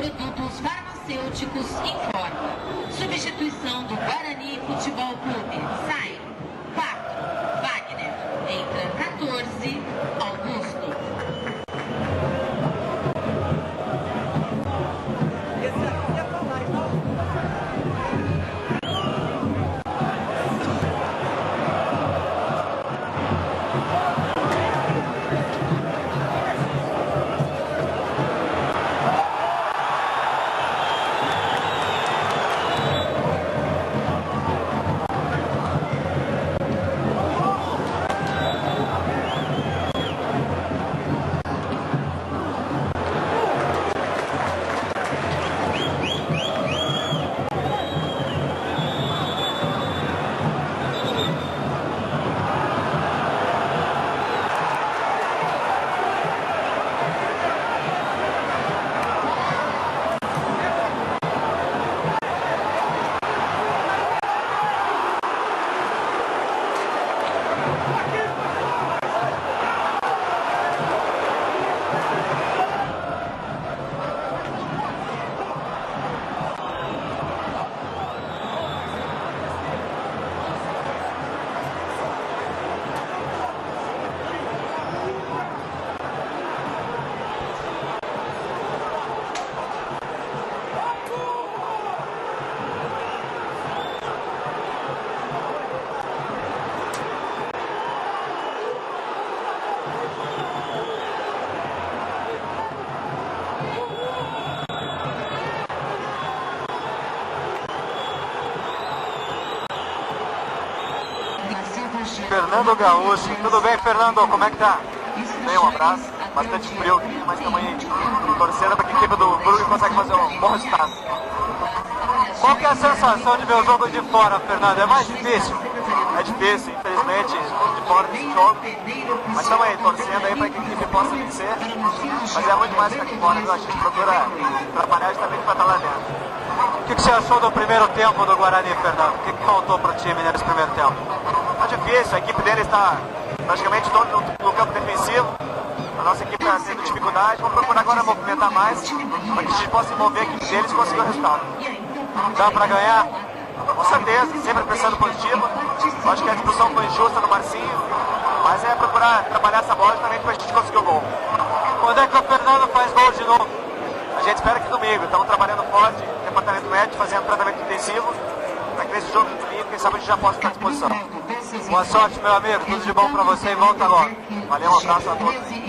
Produtos Farmacêuticos informa. Substituição do Guarani Futebol Clube. Sai 4, Wagner. Entra 14, Augusto. Fernando Gaúcho, tudo bem, Fernando? Como é que tá? Bem, um abraço, bastante frio aqui, mas estamos aí torcendo para que a equipe do Brugge consiga fazer um bom resultado. Qual que é a sensação de ver o jogo de fora, Fernando? É mais difícil? É difícil, infelizmente, de fora desse jogo, mas estamos aí torcendo aí para que a equipe possa vencer, mas é muito mais que aqui fora, viu? A gente procura trabalhar justamente para estar lá dentro. O que você achou do primeiro tempo do Guarani, Fernando? O que faltou para o time nesse primeiro tempo? Tá difícil, a equipe dele está praticamente todo no campo defensivo. A nossa equipe está tendo dificuldade. Vamos procurar agora movimentar mais para que a gente possa envolver a equipe deles e conseguir o resultado. Dá para ganhar? Com certeza, sempre pensando positivo. Acho que a discussão foi injusta no Marcinho, mas é procurar trabalhar essa bola também para a gente conseguir o gol. Quando é que o Fernando faz gol de novo? A gente espera que domingo. Estamos trabalhando forte, departamento médico, fazendo tratamento intensivo, para que nesse jogo de domingo, quem sabe a gente já possa estar à disposição. Boa sorte, meu amigo. Tudo de bom para você e volta logo. Valeu, um abraço a todos.